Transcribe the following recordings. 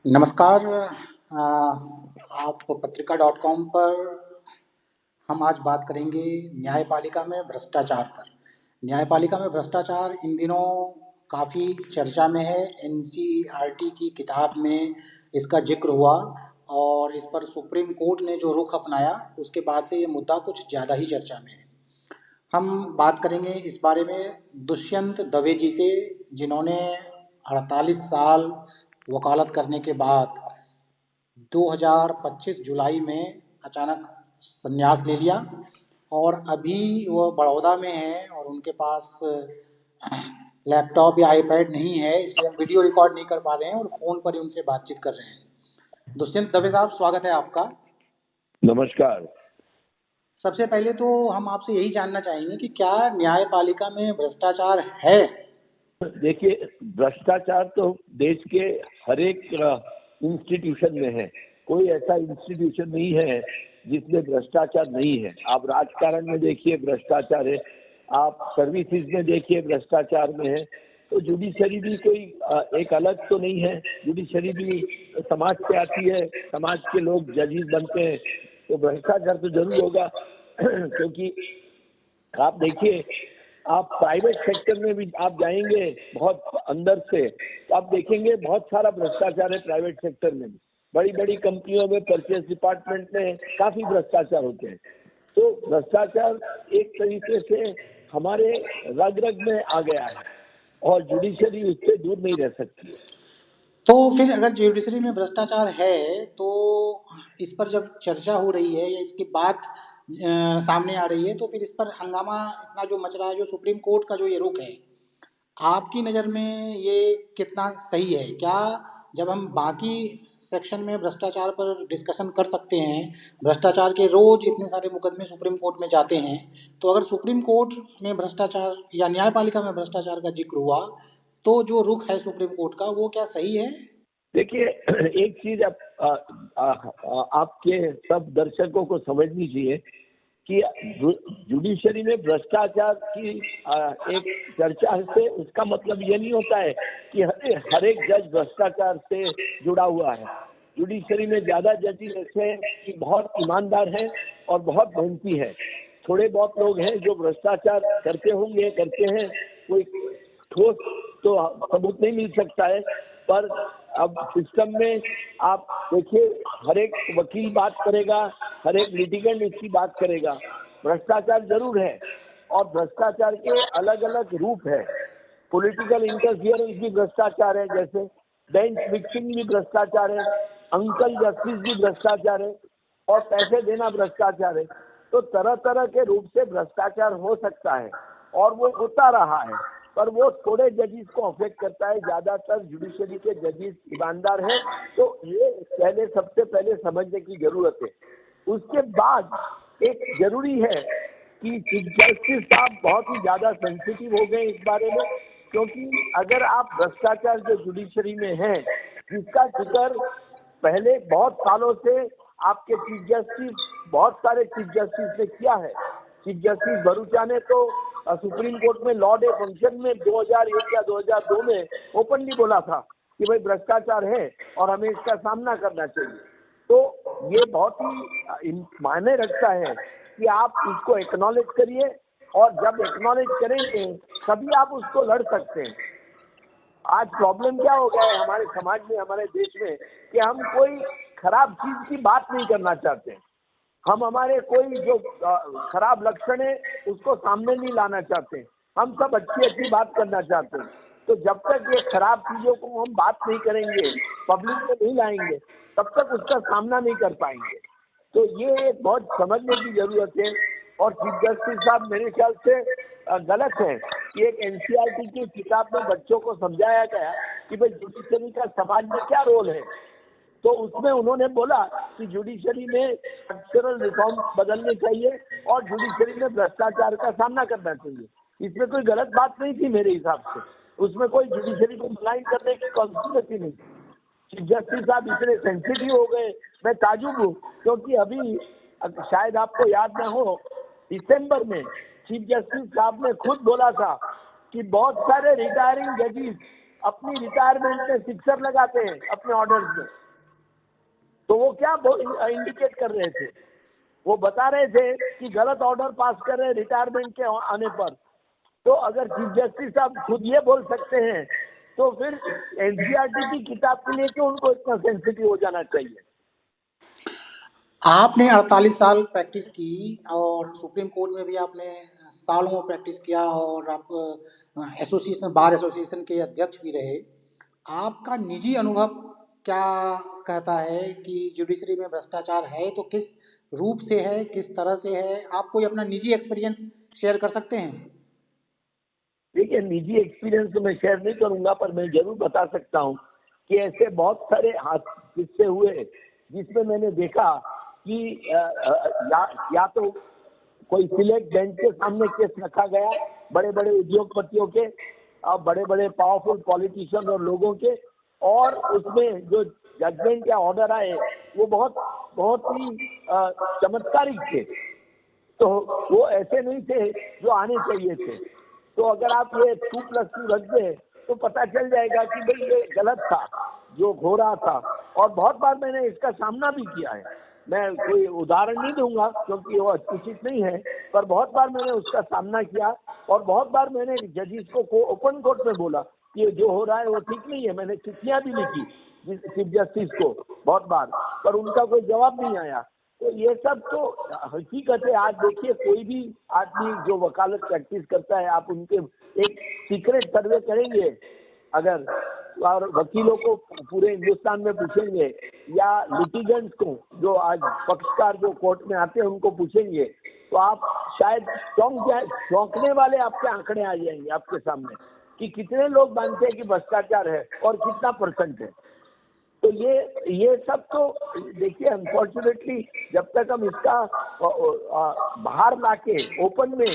नमस्कार। आप पत्रिका.com पर हम आज बात करेंगे न्यायपालिका में भ्रष्टाचार पर। न्यायपालिका में भ्रष्टाचार इन दिनों काफ़ी चर्चा में है। एनसीईआरटी की किताब में इसका जिक्र हुआ और इस पर सुप्रीम कोर्ट ने जो रुख अपनाया उसके बाद से ये मुद्दा कुछ ज़्यादा ही चर्चा में है। हम बात करेंगे इस बारे में दुष्यंत दवे जी से, जिन्होंने 48 साल वकालत करने के बाद 2025 जुलाई में अचानक संन्यास ले लिया और अभी वो बड़ौदा में हैं और उनके पास लैपटॉप या आईपैड नहीं है, इसलिए हम वीडियो रिकॉर्ड नहीं कर पा रहे हैं और फ़ोन पर ही उनसे बातचीत कर रहे हैं। दुष्यंत दवे साहब, स्वागत है आपका। नमस्कार। सबसे पहले तो हम आपसे यही जानना चाहेंगे कि क्या न्यायपालिका में भ्रष्टाचार है? देखिए, भ्रष्टाचार तो देश के हर एक इंस्टीट्यूशन में है। कोई ऐसा इंस्टीट्यूशन नहीं है जिसमें भ्रष्टाचार नहीं है। आप राजकारण में देखिए भ्रष्टाचार है, आप सर्विसेज में देखिए भ्रष्टाचार में है। तो जुडिशरी भी कोई एक अलग तो नहीं है। जुडिशरी भी समाज से आती है, समाज के लोग जजेस बनते हैं, तो भ्रष्टाचार तो जरूर होगा। क्योंकि आप देखिए, आप प्राइवेट सेक्टर में भी आप जाएंगे बहुत अंदर से, तो आप देखेंगे बहुत सारा भ्रष्टाचार है प्राइवेट सेक्टर में भी। बड़ी बड़ी कंपनियों में, परचेज डिपार्टमेंट में काफी भ्रष्टाचार होते हैं। तो भ्रष्टाचार एक तरीके से हमारे रग रग में आ गया है और जुडिशरी उससे दूर नहीं रह सकती है। तो फिर अगर जुडिशरी में भ्रष्टाचार है तो इस पर जब चर्चा हो रही है या इसकी बात सामने आ रही है, तो फिर इस पर हंगामा इतना जो मच रहा है, जो सुप्रीम कोर्ट का जो ये रुख है, आपकी नज़र में ये कितना सही है? क्या जब हम बाकी सेक्शन में भ्रष्टाचार पर डिस्कशन कर सकते हैं, भ्रष्टाचार के रोज इतने सारे मुकदमे सुप्रीम कोर्ट में जाते हैं, तो अगर सुप्रीम कोर्ट में भ्रष्टाचार या न्यायपालिका में भ्रष्टाचार का जिक्र हुआ, तो जो रुख है सुप्रीम कोर्ट का वो क्या सही है? देखिए, एक चीज आपके सब दर्शकों को समझनी चाहिए कि जुडिशरी में भ्रष्टाचार की एक चर्चा से उसका मतलब ये नहीं होता है कि हर एक जज भ्रष्टाचार से जुड़ा हुआ है। जुडिशरी में ज्यादा जजेस ऐसे हैं कि बहुत ईमानदार हैं और बहुत मेहनती हैं। थोड़े बहुत लोग हैं जो भ्रष्टाचार करते होंगे, करते हैं। कोई ठोस तो सबूत नहीं मिल सकता है, पर अब सिस्टम में आप देखिए, हर एक वकील बात करेगा, हर एक लिटिगेंट इसकी बात करेगा। भ्रष्टाचार जरूर है और भ्रष्टाचार के अलग अलग रूप है। पॉलिटिकल इंटरफियरेंस भी भ्रष्टाचार है, जैसे बेंच फिक्सिंग भी भ्रष्टाचार है, अंकल जस्टिस भी भ्रष्टाचार है और पैसे देना भ्रष्टाचार है। तो तरह तरह के रूप से भ्रष्टाचार हो सकता है और वो होता रहा है, पर वो थोड़े जजेस को अफेक्ट करता है। ज्यादातर जुडिशरी के जजेस ईमानदार हैं, तो ये सबसे पहले समझने की जरूरत है। उसके बाद एक जरूरी है कि चीफ जस्टिस साहब बहुत ही ज्यादा सेंसिटिव हो गए इस बारे में, क्योंकि अगर आप भ्रष्टाचार जो जुडिशरी में है, जिसका जिक्र पहले बहुत सालों से आपके चीफ जस्टिस, बहुत सारे चीफ जस्टिस ने किया है। चीफ जस्टिस भरूचा ने तो सुप्रीम कोर्ट में लॉ डे फंक्शन में 2001 या 2002 में ओपनली बोला था कि भाई भ्रष्टाचार है और हमें इसका सामना करना चाहिए। तो ये बहुत ही मायने रखता है कि आप इसको एक्नॉलेज करिए, और जब एक्नॉलेज करेंगे तभी आप उसको लड़ सकते हैं। आज प्रॉब्लम क्या हो गया है हमारे समाज में, हमारे देश में, कि हम कोई खराब चीज की बात नहीं करना चाहते। हम हमारे कोई जो खराब लक्षण है उसको सामने नहीं लाना चाहते। हम सब अच्छी अच्छी बात करना चाहते हैं। तो जब तक ये खराब चीजों को हम बात नहीं करेंगे, पब्लिक में नहीं लाएंगे, तब तक उसका सामना नहीं कर पाएंगे। तो ये एक बहुत समझने की जरूरत है। और चीफ जस्टिस साहब मेरे ख्याल से गलत है कि एक एनसीईआरटी की किताब में बच्चों को समझाया गया कि भाई जुडिशरी का समाज में क्या रोल है, तो उसमें उन्होंने बोला कि जुडिशरी में स्ट्रक्चरल रिफॉर्म बदलने चाहिए और जुडिशरी में भ्रष्टाचार का सामना करना चाहिए। इसमें कोई गलत बात नहीं थी मेरे हिसाब से, उसमें कोई जुडिशरी को मलाइन करने की कॉन्स्पिरेसी नहीं थी। चीफ जस्टिस साहब इतने सेंसिटिव हो गए, मैं ताजुब हूँ, क्योंकि अभी शायद आपको याद ना हो, दिसंबर में चीफ जस्टिस साहब ने खुद बोला था कि बहुत सारे रिटायरिंग जजेस अपनी रिटायरमेंट में सिक्सर लगाते हैं अपने ऑर्डर्स में। तो वो क्या इंडिकेट कर रहे थे? वो बता रहे थे कि गलत ऑर्डर पास कर रहे रिटायरमेंट के आने पर। तो अगर चीफ जस्टिस साहब खुद ये बोल सकते हैं तो फिर एनसीईआरटी की किताब के लिए क्यों उनको इतना सेंसिटिव हो जाना चाहिए? आपने 48 साल प्रैक्टिस की और सुप्रीम कोर्ट में भी आपने सालों प्रैक्टिस किया और आप एसोसिएशन बार एसोसिएशन के अध्यक्ष भी रहे। आपका निजी अनुभव क्या कहता है कि जुडिशरी में भ्रष्टाचार है तो किस रूप से है, किस तरह से है? आप कोई अपना निजी एक्सपीरियंस शेयर कर सकते हैं? देखिए, निजी एक्सपीरियंस तो मैं शेयर नहीं करूंगा, पर मैं जरूर बता सकता हूँ कि ऐसे बहुत सारे किस्से हुए जिसमें मैंने देखा कि या तो कोई सिलेक्ट बेंच के सामने केस रखा गया बड़े बड़े उद्योगपतियों के और बड़े बड़े पावरफुल पॉलिटिशियन और लोगों के, और उसमें जो जजमेंट या ऑर्डर आए वो बहुत बहुत ही चमत्कारिक थे। तो वो ऐसे नहीं थे जो आने चाहिए थे। तो अगर आप ये 2+2 रख दें तो पता चल जाएगा कि भाई ये गलत था जो हो रहा था। और बहुत बार मैंने इसका सामना भी किया है। मैं कोई उदाहरण नहीं दूंगा क्योंकि वो उचित नहीं है, पर बहुत बार मैंने उसका सामना किया और बहुत बार मैंने जजिस को ओपन कोर्ट में बोला कि ये जो हो रहा है वो ठीक नहीं है। मैंने चिट्ठियां भी लिखी चीफ जस्टिस को बहुत बार, पर उनका कोई जवाब नहीं आया। तो ये सब तो हकीकत है। आज देखिए, कोई भी आदमी जो वकालत प्रैक्टिस करता है, आप उनके एक सीक्रेट सर्वे करेंगे अगर, और वकीलों को पूरे हिंदुस्तान में पूछेंगे या लिटिगेंट्स को जो आज पक्षकार जो कोर्ट में आते हैं उनको पूछेंगे, तो आप शायद चौंकने वाले आपके आंकड़े आ जाएंगे आपके सामने कि कितने लोग मानते हैं कि भ्रष्टाचार है और कितना % है। तो ये सब तो देखिए, अनफॉर्चुनेटली जब तक हम इसका बाहर लाके ओपन में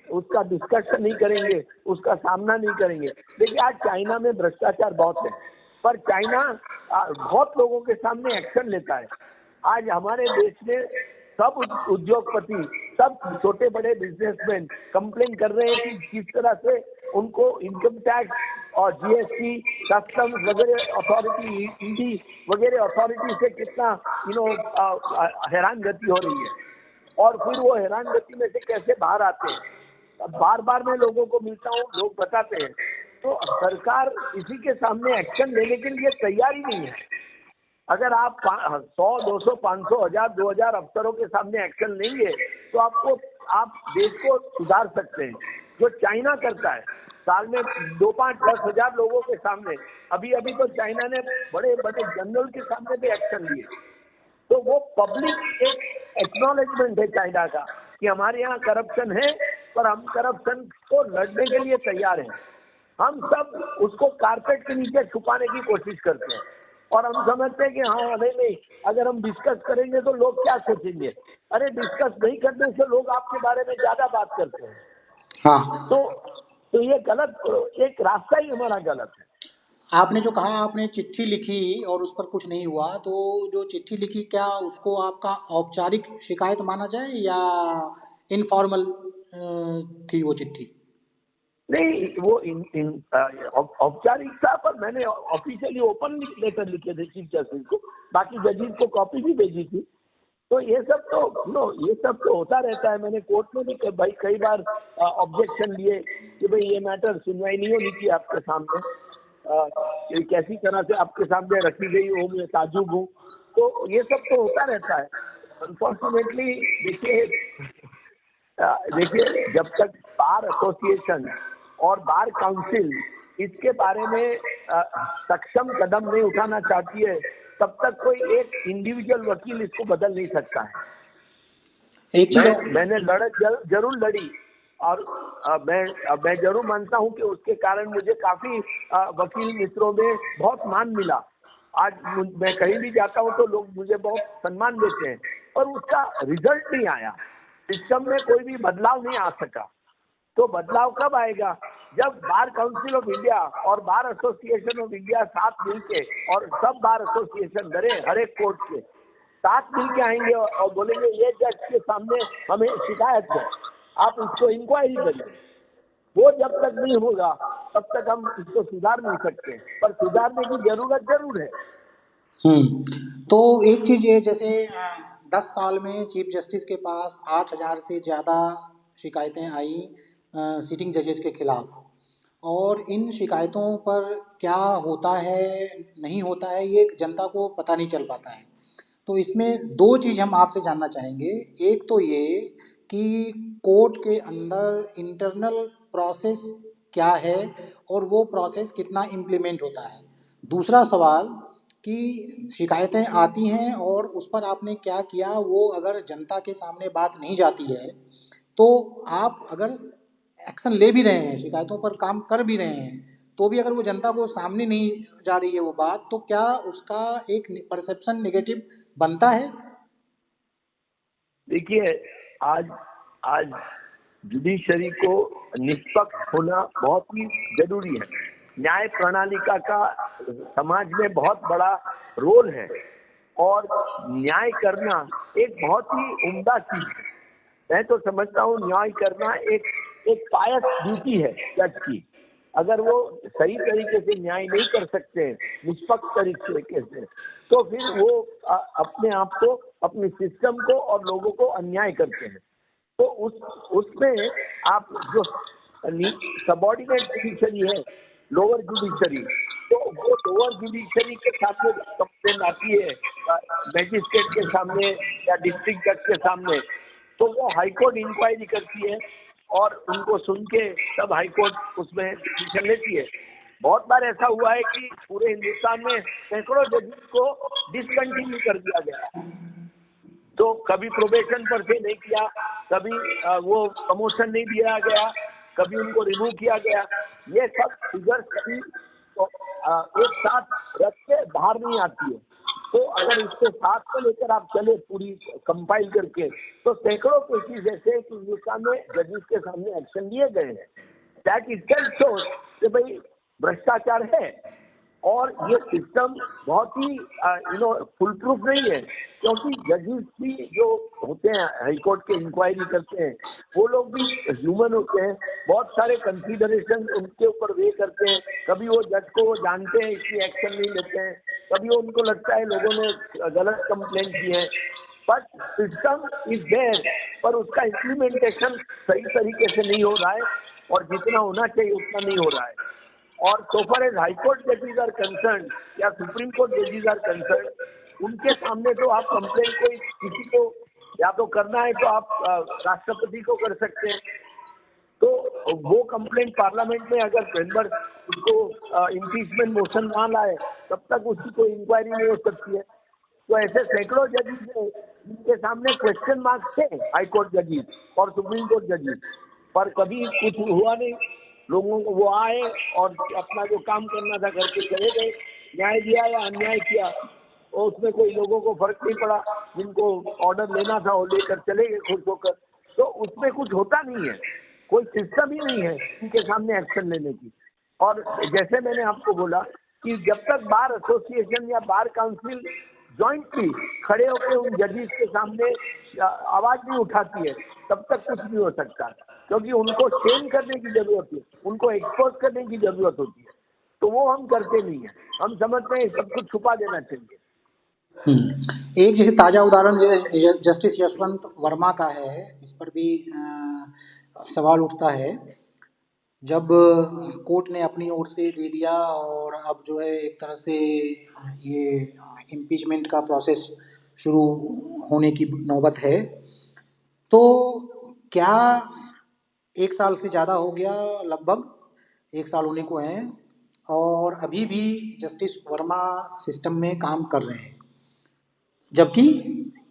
उसका डिस्कशन नहीं करेंगे, उसका सामना नहीं करेंगे। देखिए, आज चाइना में भ्रष्टाचार बहुत है, पर चाइना बहुत लोगों के सामने एक्शन लेता है। आज हमारे देश में सब उद्योगपति, सब छोटे बड़े बिजनेसमैन कंप्लेन कर रहे हैं कि किस तरह से उनको इनकम टैक्स और जीएसटी, कस्टम्स वगैरह अथॉरिटी, ईडी वगैरह अथॉरिटी से कितना हैरान गति हो रही है, और फिर वो हैरान गति में से कैसे बाहर आते हैं। बार बार मैं लोगों को मिलता हूँ, लोग बताते हैं। तो सरकार इसी के सामने एक्शन लेने के लिए तैयार ही नहीं है। अगर आप 100, 200, 500, 1000, 2000 अफसरों के सामने एक्शन लेंगे तो आप देश को सुधार सकते हैं। जो चाइना करता है साल में 2, 5, 10 हजार लोगों के सामने, अभी तो चाइना ने बड़े बड़े जनरल के सामने भी एक्शन लिए। तो वो पब्लिक एक एक्नॉलेजमेंट है चाइना का कि हमारे यहाँ करप्शन है, पर हम करप्शन को लड़ने के लिए तैयार हैं। हम सब उसको कारपेट के नीचे छुपाने की कोशिश करते हैं और हम समझते हैं कि हाँ नहीं, अगर हम डिस्कस करेंगे तो लोग क्या सोचेंगे। अरे, डिस्कस नहीं करने से लोग आपके बारे में ज्यादा बात करते हैं। हाँ, तो ये गलत, एक रास्ता ही हमारा गलत है। आपने जो कहा आपने चिट्ठी लिखी और उस पर कुछ नहीं हुआ, तो जो चिट्ठी लिखी क्या उसको आपका औपचारिक शिकायत माना जाए या इनफॉर्मल थी वो चिट्ठी? नहीं, वो औपचारिक था, पर मैंने ऑफिशियली ओपन लेटर लिखे थे चीफ जस्टिस को, बाकी जजेस को कॉपी भी भेजी थी। तो ये सब तो होता रहता है। मैंने कोर्ट में भी भाई कई बार ऑब्जेक्शन लिए कि भाई ये मैटर सुनवाई नहीं होनी चाहिए आपके सामने, कैसी तरह से आपके सामने रखी गई हो, मैं ताजुब हूँ। तो ये सब तो होता रहता है। अनफॉर्चुनेटली देखिए, जब तक बार एसोसिएशन और बार काउंसिल इसके बारे में सक्षम कदम नहीं उठाना चाहती है, तब तक कोई एक इंडिविजुअल वकील इसको बदल नहीं सकता है। एक चीज मैंने लड़त जरूर लड़ी और मैं जरूर मानता हूं कि उसके कारण मुझे काफी वकील मित्रों में बहुत मान मिला। आज मैं कहीं भी जाता हूं तो लोग मुझे बहुत सम्मान देते हैं, पर उसका रिजल्ट नहीं आया। सिस्टम में कोई भी बदलाव नहीं आ सका। तो बदलाव कब आएगा? जब बार काउंसिल ऑफ इंडिया और बार एसोसिएशन ऑफ इंडिया साथ मिलके, और सब बार एसोसिएशन हर एक कोर्ट के साथ मिलके आएंगे और बोलेंगे ये जज के सामने हमें शिकायत है, आप इसको इंक्वायरी करिए। वो जब तक नहीं होगा तब तक हम इसको सुधार नहीं सकते, पर सुधारने की जरूरत जरूर है। तो एक चीज ये, जैसे 10 साल में चीफ जस्टिस के पास 8,000 से ज़्यादा शिकायतें आई सिटिंग जजेस के खिलाफ, और इन शिकायतों पर क्या होता है नहीं होता है ये जनता को पता नहीं चल पाता है। तो इसमें दो चीज़ हम आपसे जानना चाहेंगे। एक तो ये कि कोर्ट के अंदर इंटरनल प्रोसेस क्या है और वो प्रोसेस कितना इम्प्लीमेंट होता है। दूसरा सवाल कि शिकायतें आती हैं और उस पर आपने क्या किया, वो अगर जनता के सामने बात नहीं जाती है, तो आप अगर एक्शन ले भी रहे हैं, शिकायतों पर काम कर भी रहे हैं, तो भी अगर वो जनता को सामने नहीं जा रही है वो बात, तो क्या उसका एक परसेप्शन नेगेटिव बनता है? देखिए, आज आज जुडिशरी को निष्पक्ष होना बहुत ही जरूरी है। न्याय प्रणालिका का समाज में बहुत बड़ा रोल है, और न्याय करना एक बहुत ही उम्दा चीज है। मैं तो समझता हूँ न्याय करना एक एक पायस ड्यूटी है जज की। अगर वो सही तरीके से न्याय नहीं कर सकते हैं, निष्पक्ष तरीके से, तो फिर वो अपने आप को, अपने सिस्टम को और लोगों को अन्याय करते हैं। तो उसमें आप जो सबॉर्डिनेट जुडिशरी है, लोअर जुडिशरी, तो वो लोअर जुडिशरी के सामने कंप्लेन आती है मैजिस्ट्रेट के सामने या डिस्ट्रिक्ट जज के सामने, तो वो हाईकोर्ट इंक्वायरी करती है और उनको सुन के तब हाईकोर्ट उसमें डिसीजन लेती है। बहुत बार ऐसा हुआ है कि पूरे हिंदुस्तान में सैकड़ों जजेस को डिसकंटिन्यू कर दिया गया। तो कभी प्रोबेशन पर से नहीं किया, कभी वो प्रमोशन नहीं दिया गया, कभी उनको रिमूव किया गया। ये सब फिगर्स कभी तो एक साथ रख के बाहर नहीं आती है। तो अगर इसके साथ में लेकर आप चले पूरी कंपाइल करके, तो सैकड़ों केसेस ऐसे हैं कि हिंदुस्तान में जजेस के सामने एक्शन लिए गए हैं। दैट इटसेल्फ शोज कि भाई भ्रष्टाचार है, और ये सिस्टम बहुत ही फुल प्रूफ नहीं है, क्योंकि जजेस भी जो होते हैं हाईकोर्ट के इंक्वायरी करते हैं, वो लोग भी ह्यूमन होते हैं। बहुत सारे कंसीडरेशन उनके ऊपर वे करते हैं। कभी वो जज को वो जानते हैं इसलिए एक्शन नहीं लेते हैं, कभी उनको लगता है लोगों ने गलत कंप्लेंट की है, बट सिस्टम इज देयर, पर उसका इम्प्लीमेंटेशन सही तरीके से नहीं हो रहा है, और जितना होना चाहिए उतना नहीं हो रहा है। और सो फार एज हाई कोर्ट जजेस आर कंसर्न या सुप्रीम कोर्ट जजेस आर कंसर्न, उनके सामने तो आप कंप्लेंट कोई किसी को या तो करना है तो आप राष्ट्रपति को कर सकते हैं। तो वो कंप्लेंट पार्लियामेंट में अगर मेंबर उसको इम्पीचमेंट मोशन ना लाए, तब तक उसकी कोई इंक्वायरी नहीं हो सकती है। तो ऐसे सैकड़ों जजेस हैं जिनके सामने क्वेश्चन मार्क्स थे, हाई कोर्ट जजेस और सुप्रीम कोर्ट जजेस, पर कभी कुछ हुआ नहीं। लोगों को वो आए और अपना जो काम करना था करके चले गए, न्याय दिया या अन्याय किया, और उसमें कोई लोगों को फर्क नहीं पड़ा। जिनको ऑर्डर लेना था वो लेकर चले गए खुश होकर। तो उसमें कुछ होता नहीं है, कोई सिस्टम ही नहीं है उनके सामने एक्शन लेने की। और जैसे मैंने आपको बोला कि जब तक बार एसोसिएशन या बार काउंसिल जॉइंटली खड़े होकर उन जजेस के सामने आवाज नहीं उठाती है, तब तक कुछ नहीं हो सकता, क्योंकि उनको शेम करने की जरूरत है, उनको एक्सपोज करने की जरूरत होती है। तो वो हम करते नहीं है, हम समझते हैं सब कुछ छुपा देना चाहिए। एक जैसे ताजा उदाहरण जस्टिस यशवंत वर्मा का है, इस पर भी सवाल उठता है। जब कोर्ट ने अपनी ओर से दे दिया और अब जो है एक तरह से ये इम्पीचमेंट का प्रोसेस शुरू होने की नौबत है, तो क्या 1 साल से ज़्यादा हो गया, लगभग 1 साल होने को हैं, और अभी भी जस्टिस वर्मा सिस्टम में काम कर रहे हैं, जबकि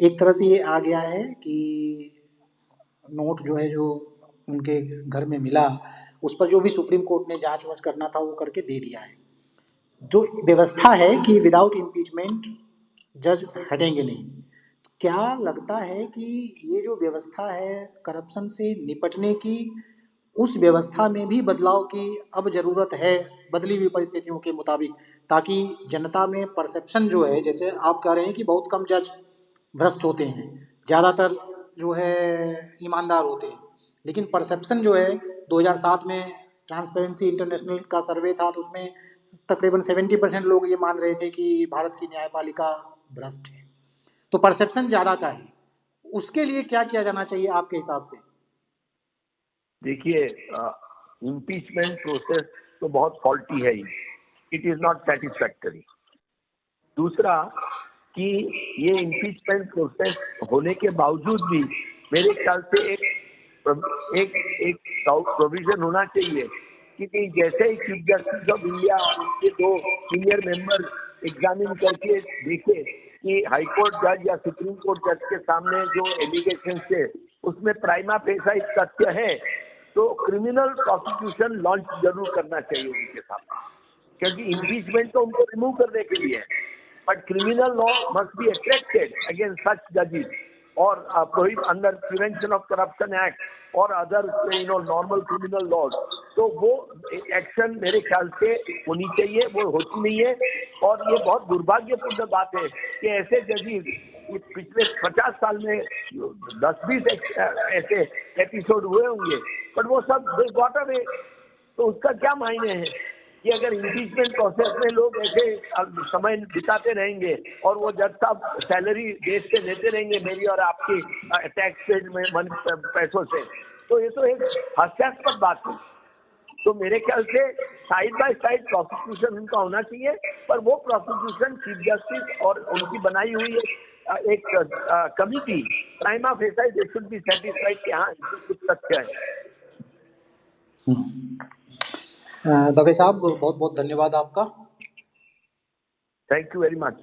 एक तरह से ये आ गया है कि नोट जो है जो उनके घर में मिला, उस पर जो भी सुप्रीम कोर्ट ने जांच वाच करना था वो करके दे दिया है। जो व्यवस्था है कि विदाउट इम्पीचमेंट जज हटेंगे नहीं, क्या लगता है कि ये जो व्यवस्था है करप्शन से निपटने की, उस व्यवस्था में भी बदलाव की अब जरूरत है बदली हुई परिस्थितियों के मुताबिक, ताकि जनता में परसेप्शन जो है, जैसे आप कह रहे हैं कि बहुत कम जज भ्रष्ट होते हैं, ज़्यादातर जो है ईमानदार होते हैं, लेकिन परसेप्शन जो है 2007 में ट्रांसपेरेंसी इंटरनेशनल का सर्वे था, तो उसमें तकरीबन 70% लोग ये मान रहे थे कि भारत की न्यायपालिका भ्रष्ट है। तो परसेप्शन ज्यादा का है, उसके लिए क्या किया जाना चाहिए आपके हिसाब से? देखिए, इम्पीचमेंट प्रोसेस तो बहुत फॉल्टी है ही, इट इज नॉट सेटिस्फैक्टरी। दूसरा कि ये इम्पीचमेंट प्रोसेस होने के बावजूद भी मेरे ख्याल से एक एक प्रोविजन होना चाहिए कि जैसे ही चीफ जस्टिस ऑफ इंडिया और उनके 2 सीनियर मेंबर एग्जामिन करके देखे कि हाई कोर्ट जज या सुप्रीम कोर्ट जज के सामने जो एलिगेशन थे उसमें प्राइमा फेसा तथ्य है, तो क्रिमिनल प्रोसिक्यूशन लॉन्च जरूर करना चाहिए उनके सामने, क्योंकि इम्पीचमेंट तो उनको रिमूव करने के लिए है, but criminal law must be attracted against such judges or prohibit under Prevention of Corruption Act or other normal criminal laws। तो वो एक्शन मेरे ख्याल से होनी चाहिए, वो होती नहीं है। और ये बहुत दुर्भाग्यपूर्ण बात है कि ऐसे जजेस पिछले 50 साल में 10-20 ऐसे एपिसोड हुए होंगे, बट वो सब दे गॉट अवे। तो उसका क्या मायने है कि अगर इम्पीचमेंट प्रोसेस में लोग ऐसे समय बिताते रहेंगे और वो जज साहब सैलरी देश से लेते रहेंगे, मेरी और आपकी टैक्स पेड में पैसों से, तो ये तो एक हास्यास्पद बात है। तो मेरे ख्याल से साइड बाय साइड प्रोसिक्यूशन उनका होना चाहिए, पर वो प्रोसिक्यूशन चीफ जस्टिस और उनकी बनाई हुई एक committee prima facie they should be satisfied कि हाँ कुछ तथ्य है। दवे साहब, बहुत बहुत धन्यवाद आपका। Thank you very much.